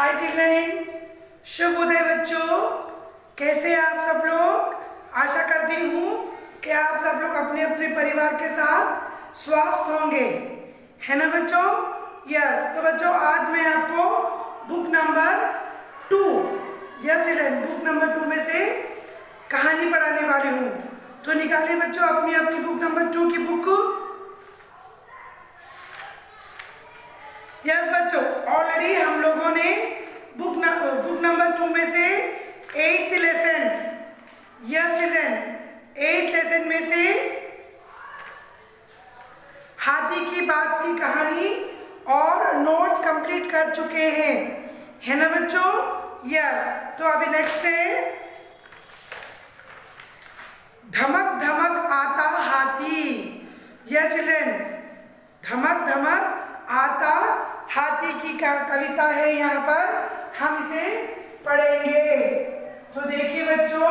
हाय children, शुभ उदय बच्चों। कैसे आप सब लोग? आशा करती हूँ कि आप सब लोग अपने अपने परिवार के साथ स्वस्थ होंगे, है ना बच्चों? यस। तो बच्चों आज मैं आपको book number 2 yes children book number 2 में से कहानी पढ़ाने वाली हूँ। तो निकालिए बच्चों अपनी अपनी बुक नंबर 2 की बुक। यस बच्चों, ऑलरेडी हम लोगों ने बुक नंबर 2 में से 8th lesson, yes children 8th lesson में से हाथी की बात की कहानी और नोट्स कंप्लीट कर चुके हैं, है ना बच्चों? यस। तो अभी नेक्स्ट है धमक धमक आता हाथी। यस चिल्ड्रन, धमक धमक आता हाथी की कविता है, यहाँ पर हम इसे पढ़ेंगे। तो देखिए बच्चों,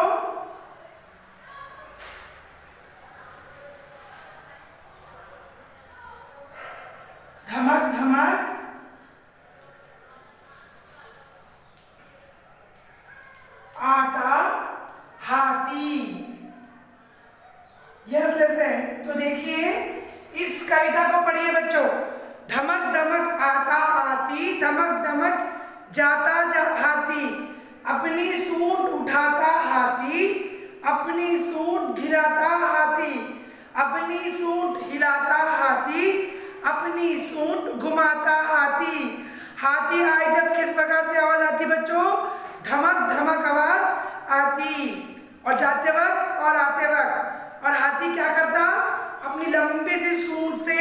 धमक धमक आता हाथी। Yes lesson. तो देखिए इस कविता को पढ़िए बच्चों। धमक धमक आता हाथी, धमक धमक जाता हाथी, अपनी सूंड उठाता हाथी, अपनी सूंड गिराता हाथी, अपनी सूंड हिलाता हाथी, अपनी सूंड घुमाता हाथी। हाथी आए जब किस प्रकार से आवाज आती बच्चों? धमक धमक आवाज आती, और जाते वक्त और आते वक्त। और हाथी क्या करता? अपनी लंबी सी सूंड से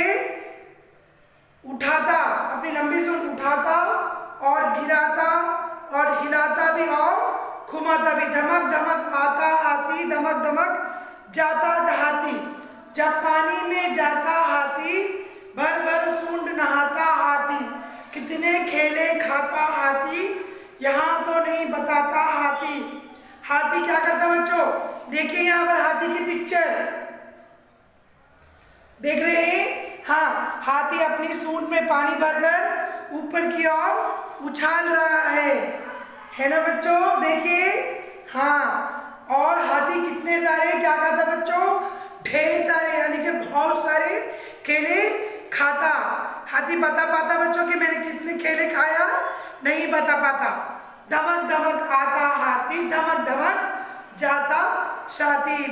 उठाता, अपनी लंबी सूंड उठाता और गिराता और हिलाता भी और घुमाता भी। धमक धमक आता हाथी, धमक धमक जाता हाथी, जब पानी में जाता हाथी, भर भर सूंड नहाता हाथी, कितने खेले खाता हाथी, यहाँ तो नहीं बताता हाथी। हाथी क्या करता बच्चों? देखिए यहाँ पर हाथी की पिक्चर देख रहे हैं। हाँ, हाथी अपनी सूंड में पानी भरकर ऊपर की ओर उछाल रहा है ना बच्चों? देखिए। हाँ, और हाथी कितने सारे क्या खाता बच्चों? ढेर सारे, यानी कि बहुत सारे केले खाता। हाथी बता पाता बच्चों कि मैंने कितने केले खाया? नहीं बता पाता। धमक धमक आता हाथी, धमक धमक जाता साथी।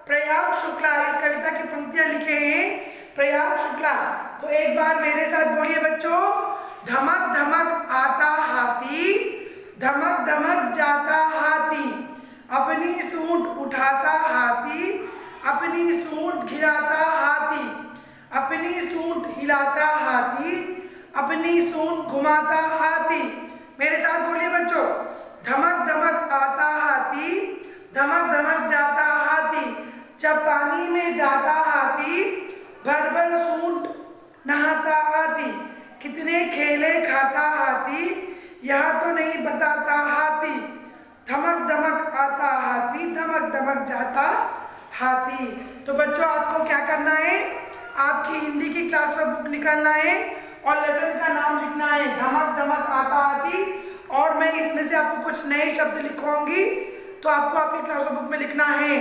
प्रयाग शुक्ला इस कविता की पंक्तियां लिखे हैं, प्रयाग शुक्ला। तो एक बार मेरे साथ बोलिए बच्चों, धमक धमक आता हाथी, धमक धमक जाता हाथी, अपनी सूंड उठाता हाथी, अपनी सूंड गिराता हाथी, अपनी सूंड हिलाता हाथी, अपनी सूंड घुमाता हाथी। मेरे साथ बोलिए बच्चों, धमक धमक आता हाथी, धमक धमक जाता हाथी, जब पानी में जाता हाथी, भर भर सूंड नहाता हाथी, कितने खेले खाता हाथी, यहाँ तो नहीं बताता हाथी। धमक धमक आता हाथी, धमक धमक जाता हाथी। तो बच्चों आपको क्या करना है? आपकी हिंदी की क्लास में बुक निकालना है और लेसन का नाम लिखना है, धमक धमक आता हाथी। और मैं इसमें से आपको कुछ नए शब्द लिखवाऊंगी, तो आपको आपकी क्लास बुक में लिखना है,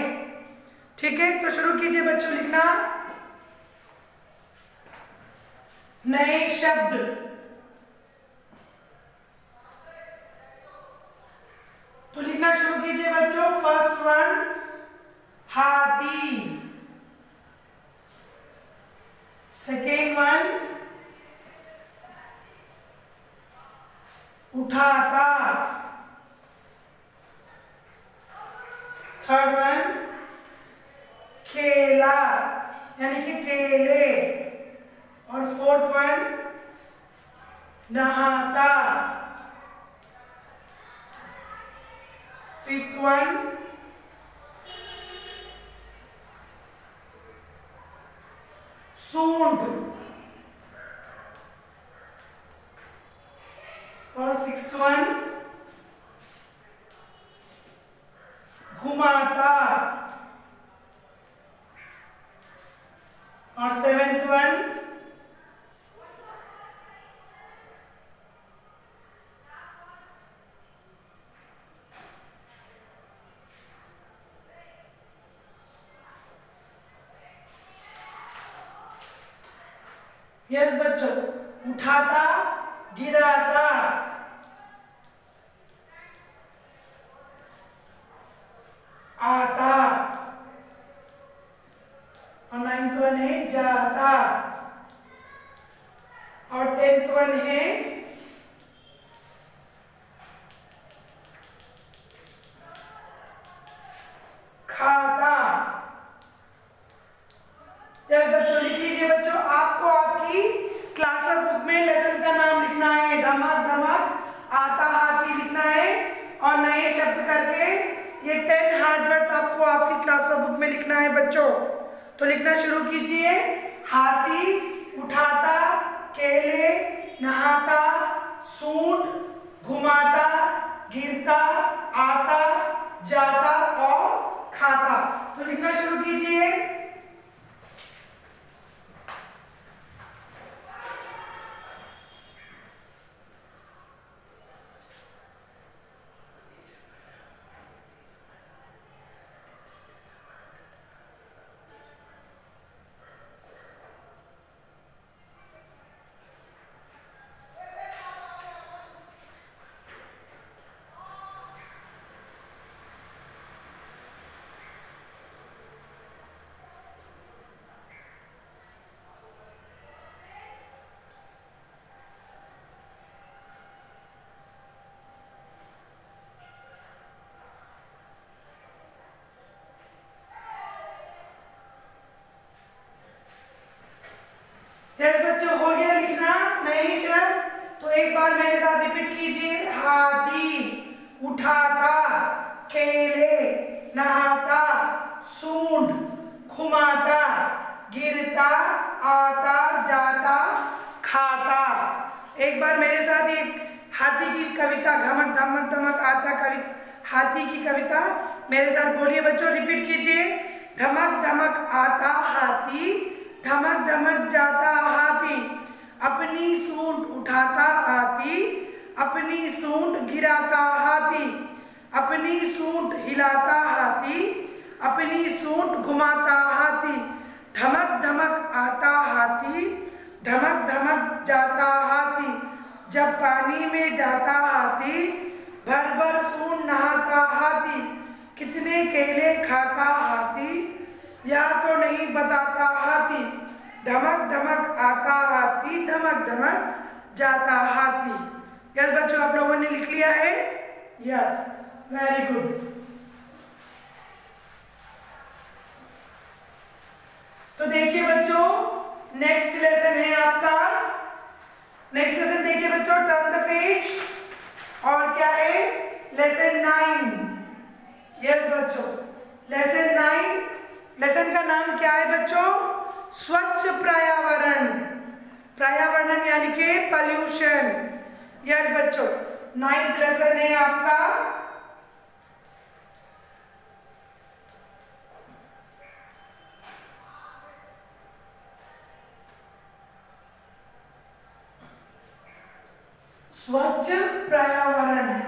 ठीक है? तो शुरू कीजिए बच्चों लिखना नए शब्द। तो लिखना शुरू कीजिए बच्चों। फर्स्ट वन हाथी, सेकेंड वन उठाता, थर्ड वन खेला यानी कि केले, और फोर्थ वन नहाता, फिफ्थ वन सूंड, और सिक्स्थ वन घुमाता, और सेवेंथ वन यस बच्चों, उठाता, गिराता, आता, और 9th वन है जाता, और 10th वन है खाता। यस बच्चों, लिख लीजिए बच्चों, आपको आपकी क्लास बुक में लेसन का नाम लिखना है। धमक धमक, आता, हाथी लिखना है, और नए शब्द करके ये 10 हार्ड वर्ड्स आपको आपकी क्लास बुक में लिखना है बच्चों। तो लिखना शुरू कीजिए। हाथी, उठाता, केले, नहाता, सूंड, घुमाता, गिरता, आता, जाता और खाता। तो लिखना शुरू कीजिए। यस बच्चों, हो गया लिखना नए शब्द। तो एक बार मेरे साथ रिपीट कीजिए। हाथी, उठाता, केले, नहाता, सूंड, घुमाता, गिरता, आता, जाता, खाता। एक बार मेरे साथ एक हाथी की कविता, धमक धमक धमक आता कविता, हाथी की कविता मेरे साथ बोलिए बच्चों, रिपीट कीजिए। धमक धमक आता हाथी, धमक धमक जाता हाथी, अपनी सूंड उठाता हाथी, अपनी सूंड गिराता हाथी, अपनी सूंड हिलाता हाथी, अपनी सूंड घुमाता हाथी, धमक धमक आता हाथी, धमक धमक जाता हाथी, जब पानी में जाता हाथी, भर भर सूंड नहाता हाथी, कितने केले खाता हाथी, या तो नहीं बताता हाथी, धमक धमक आता हाथी, धमक धमक जाता हाथी। यस बच्चों, आप लोगों ने लिख लिया है? Yes, very good. तो देखिए बच्चों, नेक्स्ट लेसन है आपका। नेक्स्ट लेसन देखिए बच्चों, टर्न द पेज। और क्या है? लेसन 9। यस बच्चों, लेसन 9। लेसन का नाम क्या है बच्चों? स्वच्छ पर्यावरण। पर्यावरण यानी कि पॉल्यूशन। यस बच्चों, 9th लेसन है आपका। स्वच्छ पर्यावरण।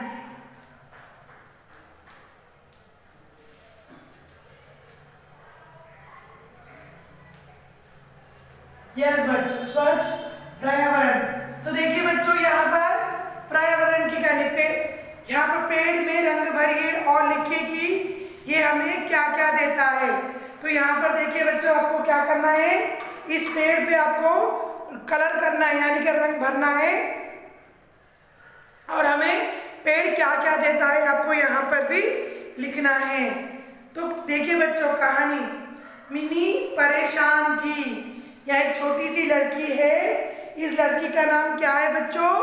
यस बच्चों, स्वच्छ पर्यावरण। तो देखिए बच्चों, यहाँ पर पर्यावरण की कहने पे यहाँ पर पेड़ में रंग भरिए और लिखिए कि ये हमें क्या क्या देता है। तो यहाँ पर देखिए बच्चों, आपको क्या करना है? इस पेड़ पे आपको कलर करना है, यानी कि रंग भरना है, और हमें पेड़ क्या क्या देता है आपको यहाँ पर भी लिखना है। तो देखिए बच्चों, कहानी। मिनी परेशान थी। यह एक छोटी सी लड़की है। इस लड़की का नाम क्या है बच्चों?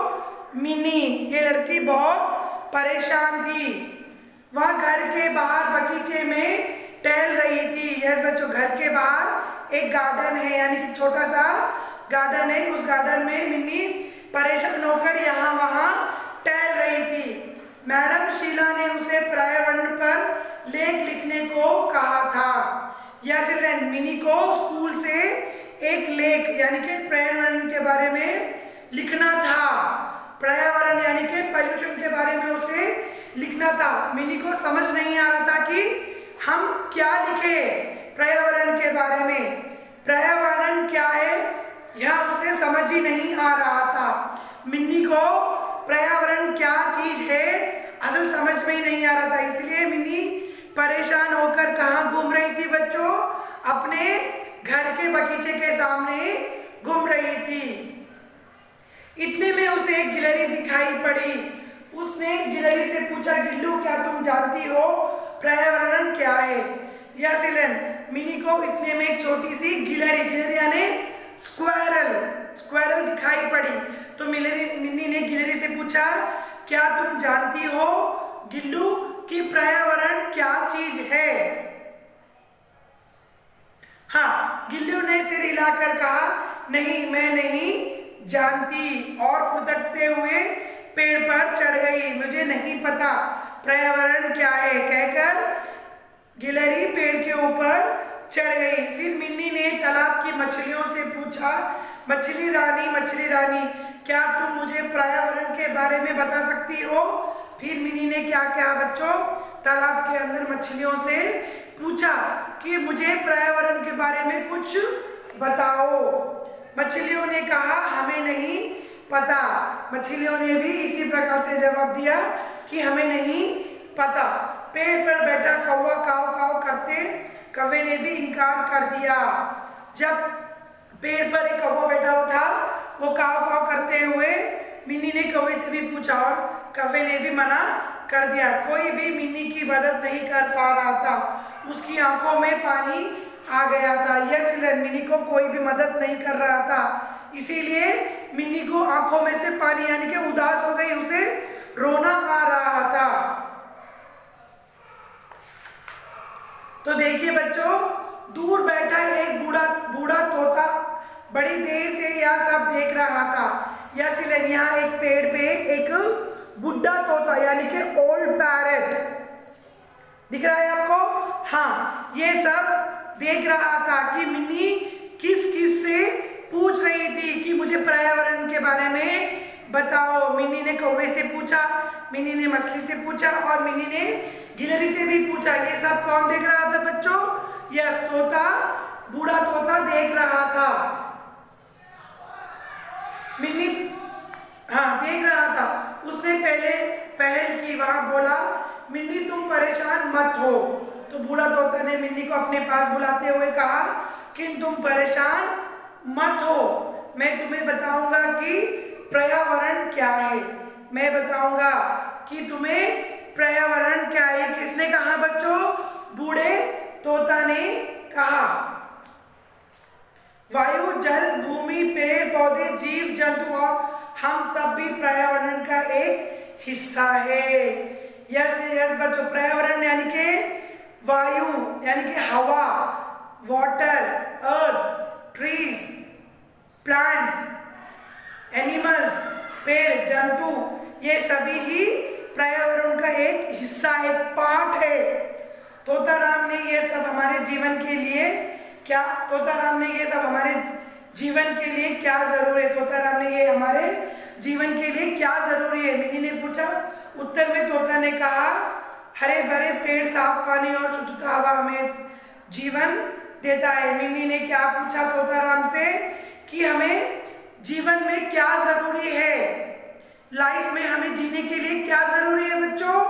मिनी। ये लड़की बहुत परेशान थी। वह घर के बाहर बगीचे में टहल रही थी। यस बच्चों, घर के बाहर एक गार्डन है, यानी कि छोटा सा गार्डन है। उस गार्डन में मिनी परेशान होकर यहाँ वहाँ टहल रही थी। मैडम शीला ने उसे पर्यावरण पर लेख लिखने को कहा था। यस, मिनी को स्कूल से एक लेख यानी कि पर्यावरण के बारे में लिखना था। पर्यावरण यानी कि पॉल्यूशन के बारे में उसे लिखना था। मिनी को समझ नहीं आ रहा था कि हम क्या लिखें पर्यावरण के बारे में। पर्यावरण क्या है यह उसे समझ समझ ही नहीं आ रहा था। मिन्नी को पर्यावरण क्या चीज है असल समझ में ही नहीं आ रहा था, इसलिए मिन्नी परेशान होकर कहाँ घूम रही थी बच्चों? अपने घर के बगीचे के सामने घूम रही थी। इतने में उसे एक गिलहरी दिखाई पड़ी। उसने गिलहरी से पूछा, गिल्लू क्या तुम जानती हो पर्यावरण क्या है? यस एलन, मिनी को इतने में एक छोटी सी गिलहरी यानी स्क्वायरल दिखाई पड़ी। तो मिनी ने गिलहरी से पूछा, क्या तुम जानती हो गिल्लू कि पर्यावरण क्या चीज है? हाँ, गिल्लू ने सिर हिलाकर कहा, नहीं मैं नहीं जानती, और फुदकते हुए पेड़ पर चढ़ गई। मुझे नहीं पता पर्यावरण क्या है कहकर गिलहरी पेड़ के ऊपर चढ़ गई। फिर मिन्नी ने तालाब की मछलियों से पूछा, मछली रानी क्या तुम मुझे पर्यावरण के बारे में बता सकती हो? फिर मिन्नी ने क्या कहा बच्चों? तालाब के अंदर मछलियों से पूछा कि मुझे पर्यावरण के बारे में कुछ बताओ। मछलियों ने कहा, हमें नहीं पता। मछलियों ने भी इसी प्रकार से जवाब दिया कि हमें नहीं पता। पेड़ पर बैठा कौवा काव काव करते कौवे ने भी इनकार कर दिया। जब पेड़ पर एक कौवा बैठा हुआ था, वो काव काव करते हुए मिन्नी ने कौवे से भी पूछा और कौवे ने भी मना कर दिया। कोई भी मिन्नी की मदद नहीं कर पा रहा था, उसकी आंखों में पानी आ गया था। यस, मिन्नी को कोई भी मदद नहीं कर रहा था, इसीलिए मिन्नी को आंखों में से पानी यानी कि उदास हो गई, उसे रोना आ रहा था। तो देखिए बच्चों, दूर बैठा एक बूढ़ा तोता बड़ी देर से यह सब देख रहा था। यस, यहाँ एक पेड़ पे एक बुढ़ा तोता यानी कि ओल्ड पैरेट दिख रहा है आपको? हाँ, ये सब देख रहा था कि मिन्नी किस से पूछ रही थी कि मुझे पर्यावरण के बारे में बताओ। मिन्नी ने कौवे से पूछा, मिन्नी ने मछली से पूछा और मिन्नी ने गिलहरी से भी पूछा। ये सब कौन देख रहा था बच्चों? यस, तोता, बूढ़ा तोता देख रहा था। मिन्नी देख रहा था। उसने पहल की, वहां बोला, मिन्नी तुम परेशान मत हो। तो बूढ़ा तोता ने मिन्नी को अपने पास बुलाते हुए कहा कि तुम परेशान मत हो, मैं तुम्हें बताऊंगा कि पर्यावरण क्या है। मैं बताऊंगा कि तुम्हें पर्यावरण क्या है। किसने कहा बच्चों? बूढ़े तोता ने कहा। वायु, जल, भूमि, पेड़ पौधे, जीव जंतु और हम सब भी पर्यावरण का एक हिस्सा है। यस बच्चों, पर्यावरण यानी कि वायु यानी कि हवा, वाटर, अर्थ, ट्रीज, प्लांट्स, एनिमल्स, पेड़, जंतु, ये सभी ही पर्यावरण का एक हिस्सा, एक पार्ट है। तोताराम ने ये सब हमारे जीवन के लिए क्या जरूरी है? तोताराम ने ये हमारे जीवन के लिए क्या जरूरी है? मिन्नी ने पूछा। उत्तर में तोता ने कहा, हरे भरे पेड़, साफ पानी और शुद्ध हवा हमें जीवन देता है। मिन्नी ने क्या पूछा तोताराम से कि हमें जीवन में क्या जरूरी है, लाइफ में हमें जीने के लिए क्या जरूरी है बच्चों?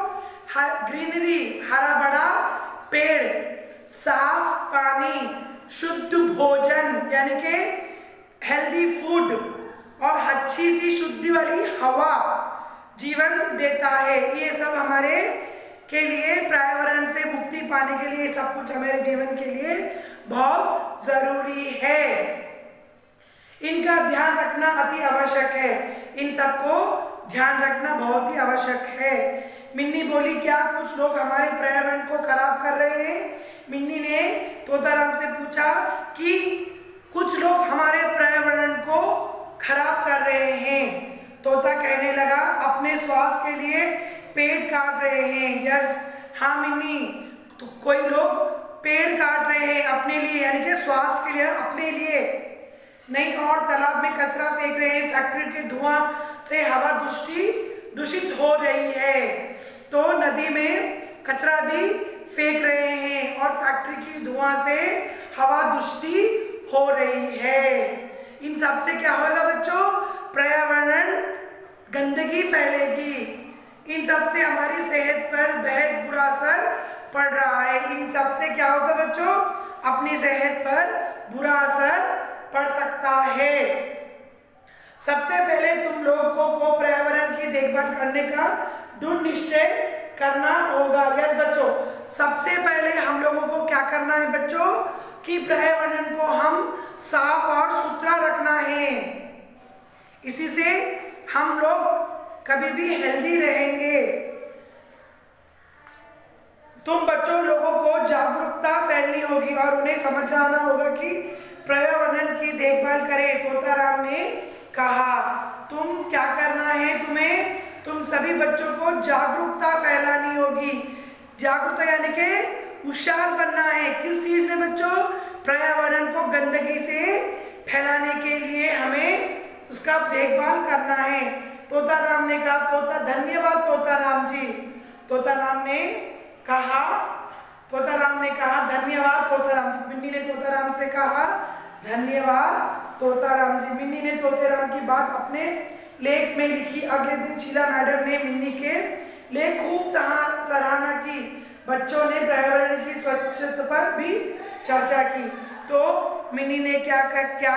ग्रीनरी, हरा भरा पेड़, साफ पानी, शुद्ध भोजन यानी कि हेल्दी फूड और अच्छी सी शुद्धि वाली हवा जीवन देता है। ये सब हमारे के लिए, पर्यावरण से मुक्ति पाने के लिए, सब कुछ हमारे जीवन के लिए बहुत जरूरी है। इनका ध्यान रखना अति आवश्यक है। इन सबको ध्यान रखना बहुत ही आवश्यक है। मिन्नी बोली, क्या कुछ लोग हमारे पर्यावरण को खराब कर रहे हैं? मिन्नी ने तोताराम से पूछा कि कुछ लोग हमारे पर्यावरण को खराब कर रहे हैं। तोता कहने लगा, अपने स्वास्थ्य के लिए पेड़ काट रहे हैं। यस, हाँ मिन्नी, तो कोई लोग पेड़ काट रहे हैं अपने लिए यानी कि स्वास्थ्य के लिए, अपने लिए नहीं, और तालाब में कचरा फेंक रहे हैं। फैक्ट्री के धुआं से हवा दूषित हो रही है, तो नदी में कचरा भी फेंक रहे हैं और फैक्ट्री की धुआं से हवा दूषित हो रही है। इन सब से क्या होगा बच्चों? पर्यावरण गंदगी फैलेगी। इन सब से हमारी सेहत पर बेहद बुरा असर पड़ रहा है। इन सब से क्या होगा बच्चों? अपनी सेहत पर बुरा असर पड़ सकता है। सबसे पहले तुम लोगों को पर्यावरण की देखभाल करने का दृढ़ निश्चय करना होगा। यस बच्चों, सबसे पहले हम लोगों को क्या करना है बच्चों? कि पर्यावरण को हम साफ और सुथरा रखना है। इसी से हम लोग कभी भी हेल्दी रहेंगे। तुम बच्चों लोगों को जागरूकता फैलनी होगी और उन्हें समझ आना होगा कि पर्यावरण की देखभाल करें। तोताराम ने कहा तुम क्या करना है, तुम सभी बच्चों को जागरूकता फैलानी होगी। जागरूकता यानी कि होशियार बनना है। किस चीज में बच्चों? पर्यावरण को गंदगी से फैलाने के लिए हमें उसका देखभाल करना है। तोताराम ने कहा धन्यवाद तोताराम जी। तोताराम ने कहा धन्यवाद तोताराम। मिन्नी ने तोताराम से कहा धन्यवाद तोताराम जी। मिन्नी ने तोताराम की बात अपने लेख में लिखी। अगले दिन शीला मैडम ने मिन्नी के लेख खूब सराहना की। बच्चों ने पर्यावरण की स्वच्छता पर भी चर्चा की। तो मिन्नी ने क्या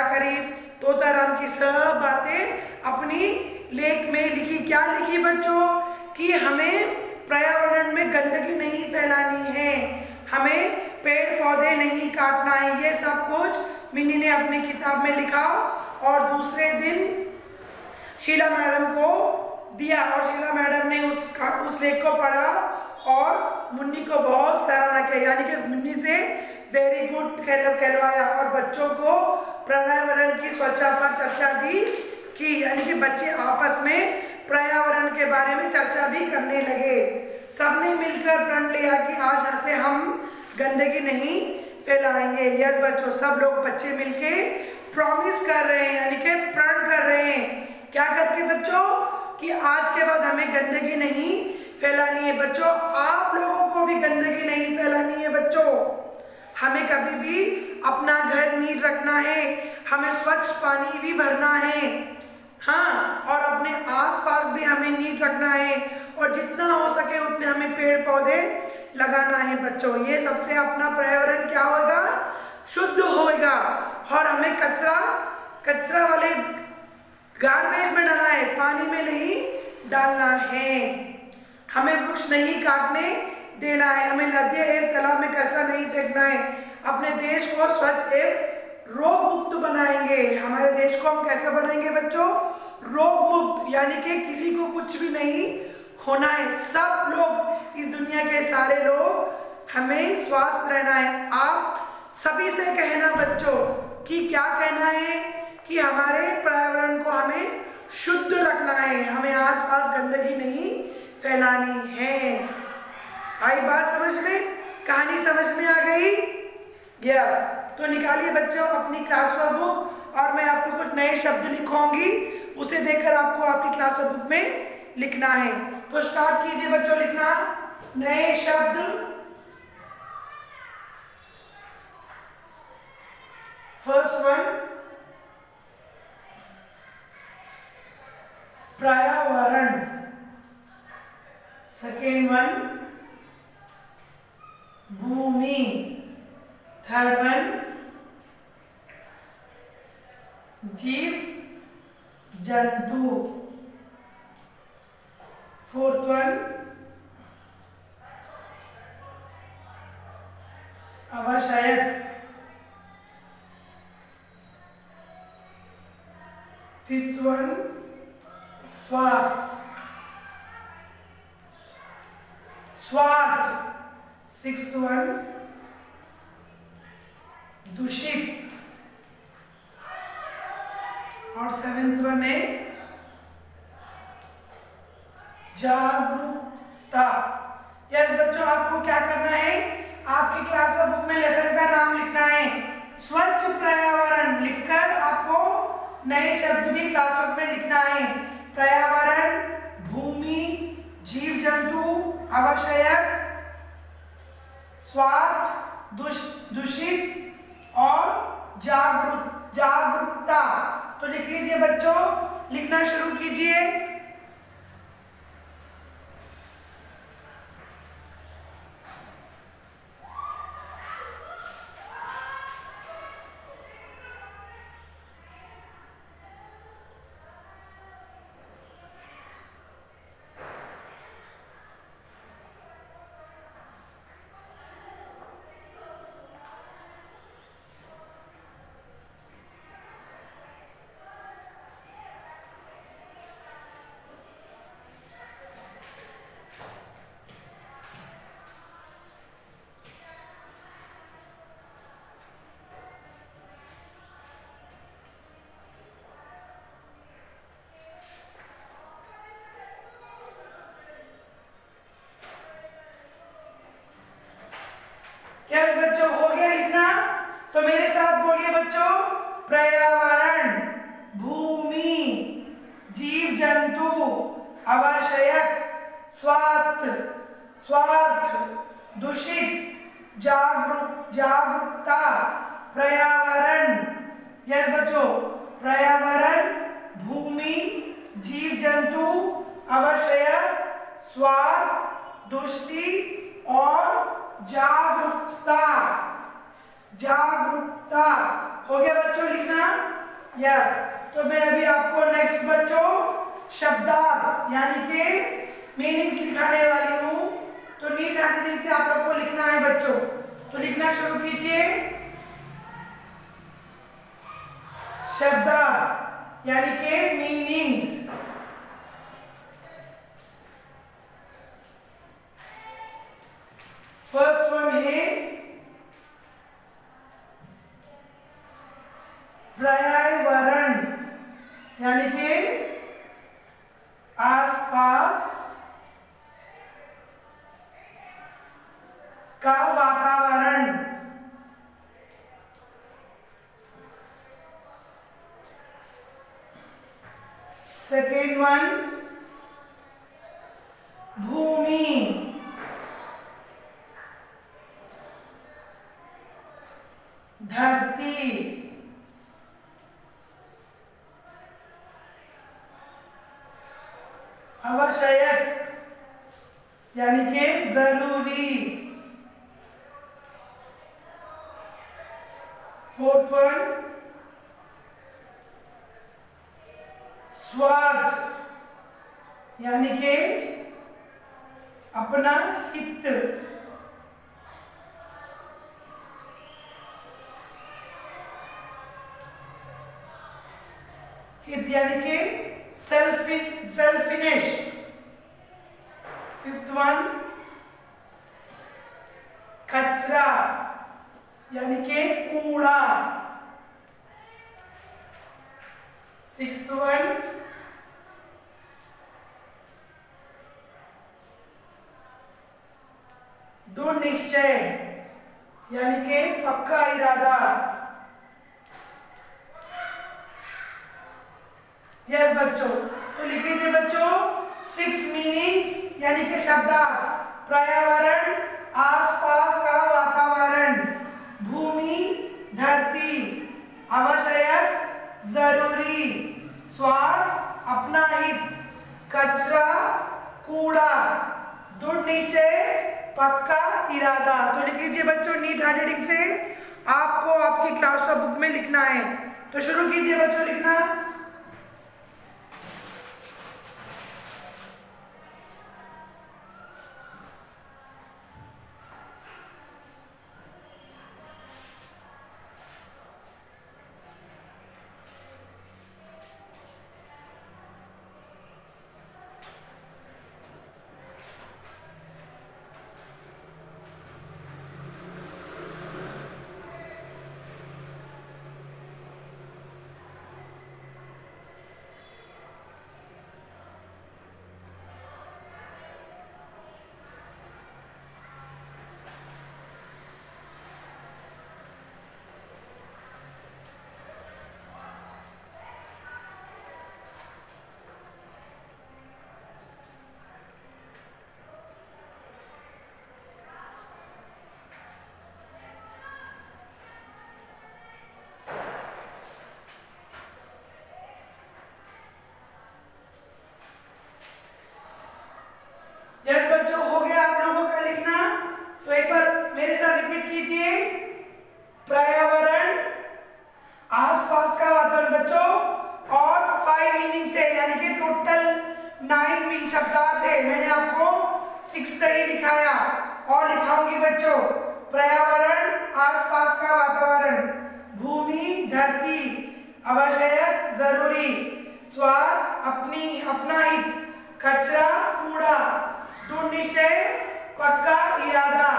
करी? तोताराम की सब बातें अपनी लेख में लिखी। क्या लिखी बच्चों? कि हमें पर्यावरण में गंदगी नहीं फैलानी है, हमें पेड़ पौधे नहीं काटना है। ये सब कुछ मिन्नी ने अपनी किताब में लिखा और दूसरे दिन शीला मैडम को दिया और शीला मैडम ने उस लेख को पढ़ा और मुन्नी को बहुत सराहना किया, यानी कि मुन्नी से वेरी गुड कहलवाया और बच्चों को पर्यावरण की स्वच्छता पर चर्चा भी की। यानी कि बच्चे आपस में पर्यावरण के बारे में चर्चा भी करने लगे। सबने मिलकर प्रण लिया कि आज से हम गंदगी नहीं फैलाएंगे। यस बच्चों, सब लोग बच्चे मिलके प्रॉमिस कर रहे हैं, यानी कि प्रण कर रहे हैं। क्या करके बच्चों? कि आज के बाद हमें गंदगी नहीं फैलानी है। बच्चों, आप लोगों को भी गंदगी नहीं फैलानी है। बच्चों, हमें कभी भी अपना घर नीट रखना है, हमें स्वच्छ पानी भी भरना है, हाँ, और अपने आसपास भी हमें नीट रखना है और जितना हो सके उतने हमें पेड़ पौधे लगाना है। बच्चों, ये सबसे अपना पर्यावरण क्या होगा? शुद्ध होगा। और हमें कचरा वाले गार्बेज में डालना है, पानी में नहीं डालना है। हमें वृक्ष नहीं काटने देना है, हमें नदियां एवं तालाब में कचरा नहीं फेंकना है। अपने देश को स्वच्छ एवं रोग मुक्त बनाएंगे। हमारे देश को हम कैसे बनाएंगे बच्चों? रोग मुक्त, यानी कि किसी को कुछ भी नहीं होना है। सब लोग, इस दुनिया के सारे लोग, हमें स्वस्थ रहना है। आप सभी से कहना बच्चों कि क्या कहना है? कि हमारे पर्यावरण को हमें शुद्ध रखना है, हमें आसपास गंदगी नहीं फैलानी है। आई बात समझ में? कहानी समझ में आ गई? यस। तो निकालिए बच्चों अपनी क्लास बुक और मैं आपको कुछ नए शब्द लिखवाऊंगी, उसे देखकर आपको आपकी क्लास बुक में लिखना है। तो स्टार्ट कीजिए बच्चों लिखना नए शब्द। फर्स्ट वन पर्यावरण, सेकेंड वन भूमि, थर्ड वन जीव जंतु, फोर्थ वन आवश्यक, फिफ्थ वन स्वास्थ्य, स्वार्थ, सिक्स्थ वन दूषित और सेवेंथ वन है जागरूकता। यस बच्चों, आपको क्या करना है? आपकी क्लास बुक में लेसन का नाम लिखना है। स्वच्छ पर्यावरण लिखकर आपको नए शब्द भी क्लास बुक में लिखना है। पर्यावरण, भूमि, जीव जंतु, आवश्यक, स्वार्थ, दूषित और जागरूकता। तो लिख लीजिए बच्चों, लिखना शुरू कीजिए। यस बच्चों, हो गया लिखना? तो मेरे साथ बोलिए बच्चों, पर्यावरण, भूमि, जीव जंतु, आवश्यक, स्वार्थ, दूषित, जागरूकता, पर्यावरण। यस बच्चों, पर्यावरण, भूमि, जीव जंतु, आवश्यक, स्वार्थ, दूषित और जागरूकता। हो गया बच्चों लिखना? यस। तो मैं अभी आपको नेक्स्ट बच्चों शब्दार्थ यानी कि मीनिंग्स लिखाने वाली हूं। तो नीट हैंडराइटिंग से आप लोग को लिखना है बच्चों, तो लिखना शुरू कीजिए। शब्दार्थ यानी कि मीनिंग्स। फर्स्ट वन है पर्यावरण यानी कि आसपास का वातावरण। सेकेंड वन भूमि, धरती। आवश्यक यानी कि जरूरी। फोर्थ वन स्वार्थ यानी कि अपना हित। हित यानी कि सेल्फिश। फिफ्थ वन कचरा यानी कि कूड़ा। सिक्स्थ वन दृढ़ निश्चय यानी कि पक्का इरादा। यस बच्चों, तो लिख लीजिए बच्चों 6 मीनिंग्स यानी कि शब्दार्थ। पर्यावरण, आसपास का वातावरण, भूमि, धरती, आवश्यक, जरूरी, स्वार्थ, अपना हित, कचरा, कूड़ा, दृढ़ निश्चय, पक्का इरादा। तो लिख लीजिए बच्चों नीट हैंडराइटिंग से आपको आपकी क्लास का बुक में लिखना है। तो शुरू कीजिए बच्चों लिखना। से मैंने आपको 6 का ही दिखाया और लिखाऊंगी बच्चों। पर्यावरण आसपास का वातावरण, भूमि धरती, आवश्यक जरूरी, स्वार्थ अपना हित, कचरा कूड़ा, दृढ़ निश्चय पक्का इरादा।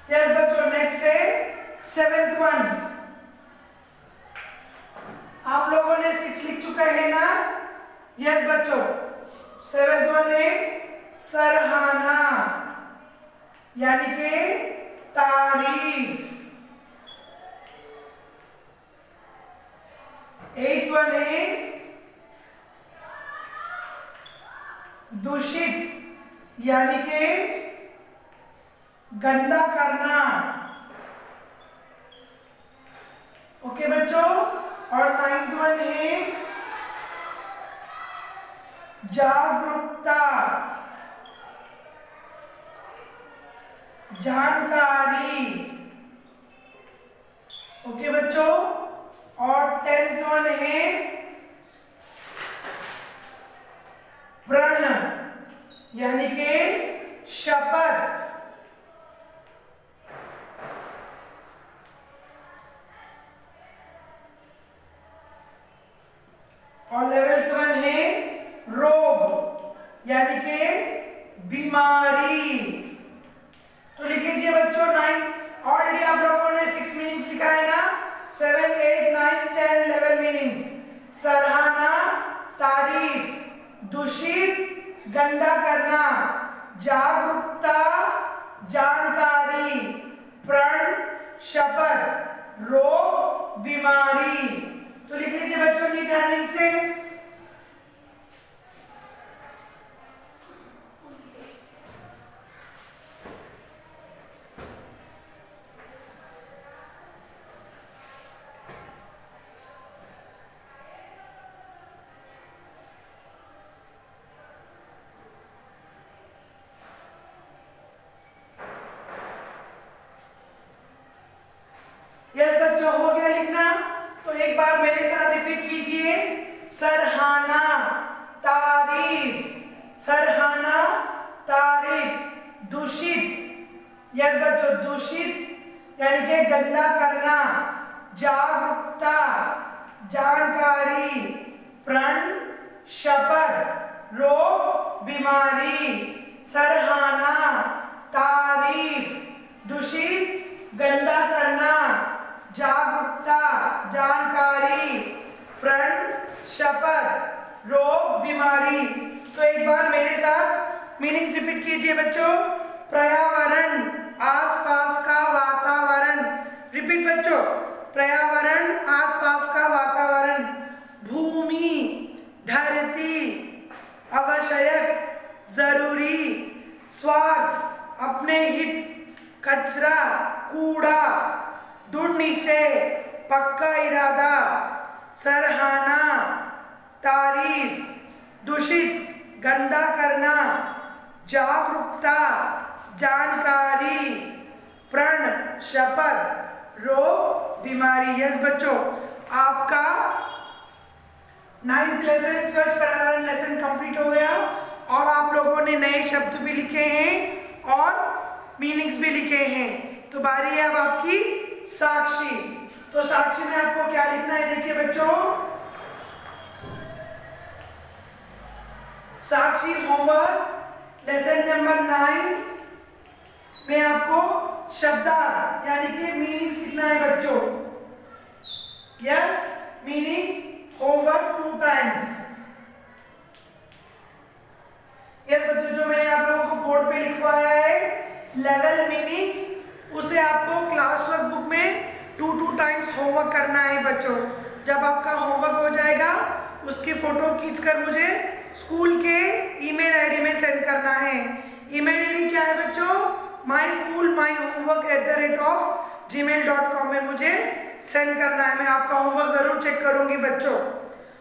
यस बच्चों, नेक्स्ट है 7th वन। आप लोगों ने 6 लिख चुका है ना? यस बच्चों, 7th वन है सराहना यानी कि तारीफ। 8th वन है दूषित यानी कि गंदा करना। ओके बच्चों, और 9th वन है जागरूकता, जानकारी। ओके बच्चों, और 10th वन है प्रण यानी कि शपथ। और 11th वन है रोग यानी कि बीमारी। तो लिख लीजिए बच्चों 9। ऑलरेडी आप लोगों ने 6 मीनिंग्स लिखा है ना? 7, 8, 9, 10, 11 मीनिंग्स। सराहना, तारीफ, दूषित गंदा करना, जागरूकता जानकारी, प्रण शपथ, रोग बीमारी। तो लिख लीजिए बच्चों नीट हैंडलिंग से। यस बच्चों, हो गया लिखना? तो एक बार मेरे साथ रिपीट कीजिए। सराहना, तारीफ, सराहना, तारीफ। दूषित, यस बच्चों, दूषित यानी कि गंदा करना। जागरूकता, जानकारी, प्रण शपथ, रोग बीमारी। सराहना, तारीफ, दूषित गंदा करना, जागरूकता जानकारी, प्रण शपथ, रोग बीमारी। तो एक बार मेरे साथ मीनिंग्स रिपीट कीजिए बच्चों। पर्यावरण आसपास का वातावरण। रिपीट बच्चों, पर्यावरण आसपास का वातावरण। भूमि धरती, आवश्यक जरूरी, स्वार्थ अपने हित, कचरा कूड़ा, दृढ़ निश्चय पक्का इरादा। सराहना, तारीफ, दूषित गंदा करना, जागरूकता जानकारी, प्रण शपथ, रोग बीमारी। यस बच्चों, आपका 9th लेसन स्वच्छ पर्यावरण लेसन कंप्लीट हो गया और आप लोगों ने नए शब्द भी लिखे हैं और मीनिंग्स भी लिखे हैं। तो बारी है अब आपकी साक्षी। तो साक्षी में आपको क्या लिखना है? देखिए बच्चों, साक्षी होमवर्क लेसन नंबर 9 में आपको शब्दार्थ यानी कि मीनिंग्स लिखना है बच्चों। Yes, meanings homework 2 times. Yes बच्चों, जो मैंने आप लोगों को बोर्ड पे लिखवाया है लेवल मीनिंग्स, उसे आपको क्लास वर्क बुक में 2 टाइम्स होमवर्क करना है बच्चों। जब आपका होमवर्क हो जाएगा उसकी फोटो खींचकर मुझे स्कूल के ईमेल आईडी में सेंड करना है। ईमेल आईडी क्या है बच्चों? myschoolmyhomework@gmail.com में मुझे सेंड करना है। मैं आपका होमवर्क जरूर चेक करूंगी बच्चों।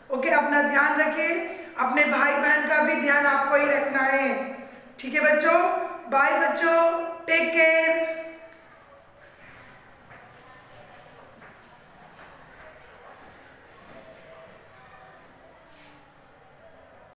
ओके, अपना ध्यान रखिए, अपने भाई बहन का भी ध्यान आपको ही रखना है। ठीक है बच्चों, बाय बच्चों, टेक केयर।